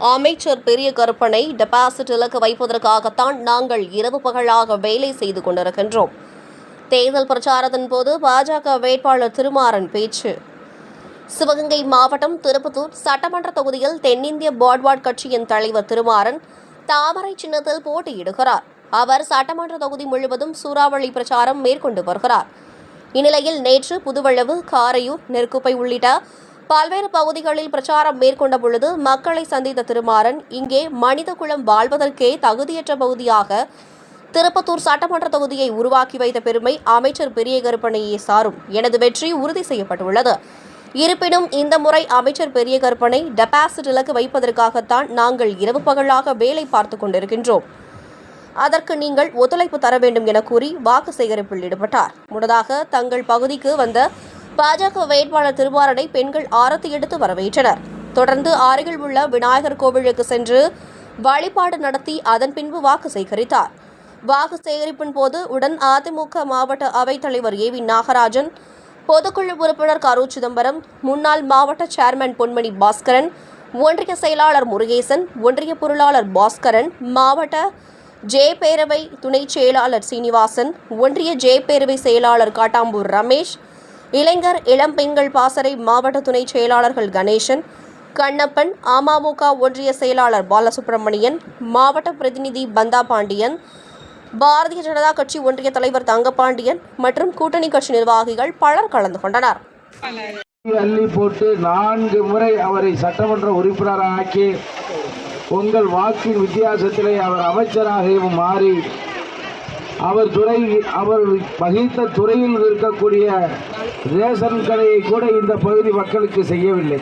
அமைச்சர் பெரிய கருப்பனை டெபாசிட் இலக்கு வைப்பதற்காகத்தான் நாங்கள் இரவு பகலாக வேலை செய்து கொண்டிருக்கின்றோம். தேர்தல் பிரச்சாரத்தின் போது பாஜக வேட்பாளர் திருமாறன் பேச்சு. சிவகங்கை மாவட்டம் திருப்பத்தூர் சட்டமன்ற தொகுதியில் தென்னிந்திய பாட்வாட் கட்சியின் தலைவர் திருமாறன் தாமரை சின்னத்தில் போட்டியிடுகிறார். அவர் சட்டமன்ற தொகுதி முழுவதும் சூறாவளி பிரச்சாரம் மேற்கொண்டு வருகிறார். இந்நிலையில் நேற்று புதுவளவு, காரையூர், நெற்குப்பை உள்ளிட்ட பல்வேறு பகுதிகளில் பிரச்சாரம் மேற்கொண்ட பொழுது மக்களை சந்தித்த திருமாறன், இங்கே மனித குலம் வாழ்வதற்கே தகுதியற்ற பகுதியாக திருப்பத்தூர் சட்டமன்ற தொகுதியை உருவாக்கி வைத்த பெருமை அமைச்சர் பெரிய கருப்பனையே சாரும். எனது வெற்றி உறுதி செய்யப்பட்டுள்ளது. இருப்பினும் இந்த முறை அமைச்சர் பெரிய கருப்பனை டெபாசிட் இலக்கு வைப்பதற்காகத்தான் நாங்கள் இரவு பகலாக வேலை பார்த்து கொண்டிருக்கின்றோம். அதற்கு நீங்கள் ஒத்துழைப்பு தர வேண்டும் என கூறி வாக்கு சேகரிப்பில் ஈடுபட்டார். முன்னதாக தங்கள் பகுதிக்கு வந்த பாஜக வேட்பாளர் திருமாறனை பெண்கள் ஆரத்தி எடுத்து வரவேற்றனர். தொடர்ந்து அருகில் உள்ள விநாயகர் கோவிலுக்கு சென்று வழிபாடு நடத்தி அதன் பின்பு வாக்கு சேகரித்தார். வாக்கு சேகரிப்பின் போது உடன் அதிமுக மாவட்ட அவைத்தலைவர் ஏவி நாகராஜன், பொதுக்குழு உறுப்பினர் கரு சிதம்பரம், முன்னாள் மாவட்ட சேர்மன் பொன்மணி பாஸ்கரன், ஒன்றிய செயலாளர் முருகேசன், ஒன்றிய பொருளாளர் பாஸ்கரன், மாவட்ட ஜே பேரவை துணை செயலாளர் சீனிவாசன், ஒன்றிய ஜே பேரவை செயலாளர் காட்டாம்பூர் ரமேஷ், இளைஞர் இளம் பெண்கள் பாசறை மாவட்ட துணை செயலாளர்கள் கணேசன், கண்ணப்பன், அமமுக ஒன்றிய செயலாளர் பாலசுப்ரமணியன், மாவட்ட பிரதிநிதி பந்தா பாண்டியன், பாரதிய ஜனதா கட்சி ஒன்றிய தலைவர் தங்கபாண்டியன் மற்றும் கூட்டணி கட்சி நிர்வாகிகள் பலர் கலந்து கொண்டனர். அள்ளி போட்டு 4 முறை அவரை சட்டமன்ற உறுப்பினராக ஆக்கி உங்கள் வாக்கின் வித்தியாசத்திலே அவர் அமைச்சராகவும் மாறி அவர் வகித்த துறையில் இருக்கக்கூடிய ரேஷன் கடையை கூட இந்த பகுதி மக்களுக்கு செய்யவில்லை.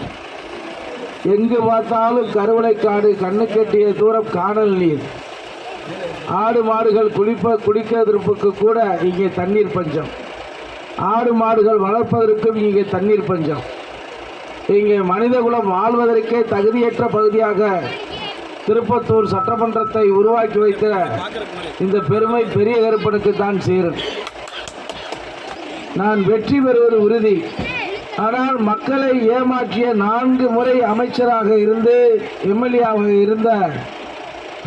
எங்கு பார்த்தாலும் கருவளைக்காடு, கண்ணு கட்டிய தூரம் காணல் நீர், ஆடு மாடுகள் குடிக்கிறதற்கு கூட இங்கே தண்ணீர் பஞ்சம், ஆடு மாடுகள் வளர்ப்பதற்கும் இங்கே தண்ணீர் பஞ்சம். இங்கே மனிதகுலம் வாழ்வதற்கே தகுதியற்ற பகுதியாக திருப்பத்தூர் சட்டமன்றத்தை உருவாக்கி வைத்த இந்த பெருமை பெரிய கருப்பனுக்கு தான் சேரும். நான் வெற்றி பெறுவது உறுதி. ஆனால் மக்களை ஏமாற்றிய 4 முறை அமைச்சராக இருந்து எம்எல்ஏவாக இருந்த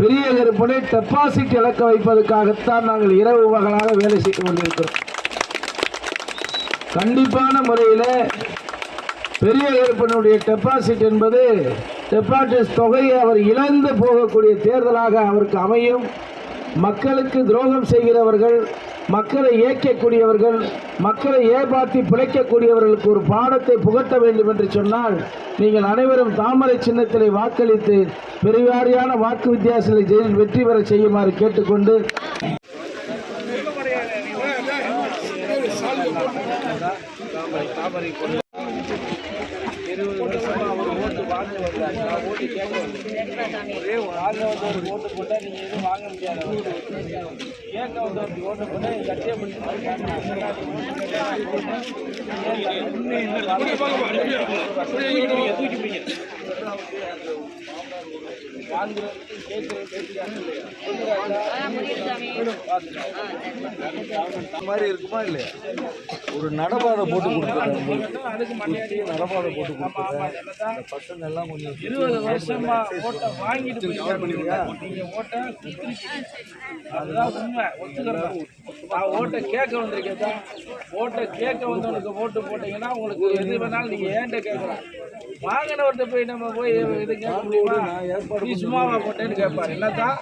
பெரிய கருப்பனை டெபாசிட் இலக்க வைப்பதற்காகத்தான் நாங்கள் இரவு பகலாக வேலை செய்து கொண்டிருக்கிறோம். கண்டிப்பான முறையில் பெரிய கருப்பனுடைய டெபாசிட் என்பது டெபாசிட் தொகையை அவர் இழந்து போகக்கூடிய தேர்தலாக அவருக்கு அமையும். மக்களுக்கு துரோகம் செய்கிறவர்கள், மக்களை ஏற்கக்கூடியவர்கள், மக்களை ஏமாற்றி பிழைக்கக்கூடியவர்களுக்கு ஒரு பாடத்தை புகட்ட வேண்டும் என்று சொன்னால் நீங்கள் அனைவரும் தாமரை சின்னத்திலே வாக்களித்து பெருவாரியான வாக்கு வித்தியாசத்தில் வெற்றி பெற செய்யுமாறு கேட்டுக்கொண்டு வாங்க வந்தாங்க. ஓட்டு கேட்க ஒரே வாங்க வந்தவர் ஓட்டு போட்டால் நீங்கள் எதுவும் வாங்க முடியாது. கேட்க வந்தவருக்கு ஓட்டு போட்டால் எங்கள் கட்சியை பிடிச்சி மாதிரி இருக்குமா இல்லையா? ஒரு நடபாதை போட்டு கொடுத்துருக்காங்க. நடபாதை போட்டு கொடுத்துருக்கேன். பசங்க எல்லாம் கொஞ்சம் 20 வருஷமா ஓட்டை வாங்கிட்டு போயிருக்காங்க. ஓட்டை அதுதான் உண்மை, ஒத்துக்கிறேன். நான் ஓட்டை கேட்க வந்திருக்கேன். ஓட்டை கேட்க வந்தவனுக்கு ஓட்டு போட்டீங்கன்னா உங்களுக்கு எது வேணாலும் நீங்கள் ஏன்ட்ட கேட்கலாம். வாங்கினவர்கிட்ட போய் நம்ம போய் இது கேட்க முடியுமா? நீ சும்மாவா போட்டேன்னு கேட்பாரு. என்னதான்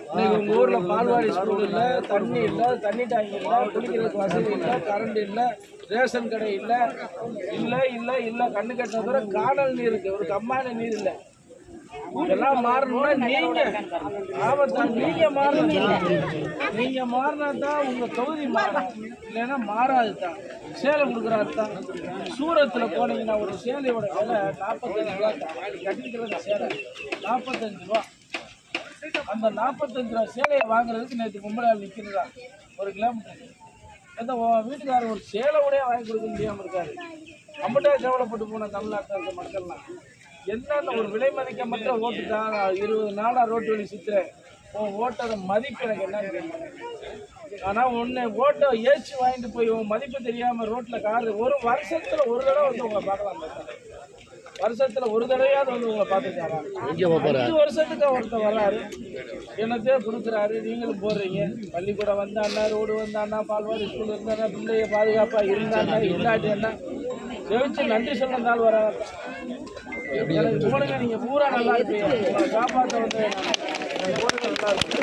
இன்னைக்கு உங்கள் ஊரில் பால்வாடி ஸ்கூல் இல்லை, தண்ணி இல்லை, தண்ணி டேங்க் இல்லை, குடிக்கிறதுக்கு வசதி இல்லை, கரண்ட் இல்லை, ரேஷன் கடை இல்லை, இல்லை இல்லை இல்லை கண்ணு கட்டின தவிர காணல் நீர் இருக்குது, ஒரு கம்மான நீர் இல்லை. இதெல்லாம் மாறணும்னா நீங்க மாறினா தான் உங்க தொகுதி மாறும். இல்லைன்னா மாறாது தான். சேலை கொடுக்குறாரு தான். சூரத்தில் போனீங்கன்னா ஒரு சேலையோட விலை 45 ரூபா தான். கட்டிக்கிறது சேலை 45 ரூபா. அந்த 45 ரூபா சேலையை வாங்குறதுக்கு நேற்று கும்பலால் நிற்கிறதா 1 கிலோமீட்டருக்கு. எந்த வீட்டுக்காரர் ஒரு சேலை கூட வாங்கி கொடுக்க முடியாமல் இருக்காரு. நம்மகிட்ட கேவலப்பட்டு போன தமிழ்நாட்டில் இருக்க மக்கள்லாம் என்னென்ன ஒரு விலை மதிக்கப்பட்ட ஓட்டு தான். 20 நாளாக ரோட்டு வழி சுற்றுறேன். உன் ஓட்டோட மதிப்பு எனக்கு என்னன்னு கேட்குறேன். ஆனால் ஒன்று ஓட்டை ஏற்றி வாங்கிட்டு போய் உன் மதிப்பு தெரியாமல் ரோட்டில் காரு ஒரு வருஷத்தில் ஒரு தடவை வந்து உங்களை பார்க்கலாம். வருஷத்துல ஒரு தடவையாவது வந்து உங்களை பார்த்துருக்காரா? 5 வருஷத்துக்கு ஒருத்தர் வர்றாரு, என்னத்தையோ கொடுக்குறாரு, நீங்களும் போடுறீங்க. பள்ளிக்கூடம் வந்தாண்ணா, ரோடு வந்தாண்ணா, பால்வாடி ஸ்கூல் இருந்தாண்ணா, பிள்ளைய பாதுகாப்பாக இருந்தாண்ணா, இல்லாட்டி என்ன ஜெயிச்சு நன்றி சொல்ல நாள் வர எனக்கு போடுங்க. நீங்கள் பூரா நல்லா இருப்பீங்க. உங்களை காப்பாற்ற வந்து நல்லா இருக்கு.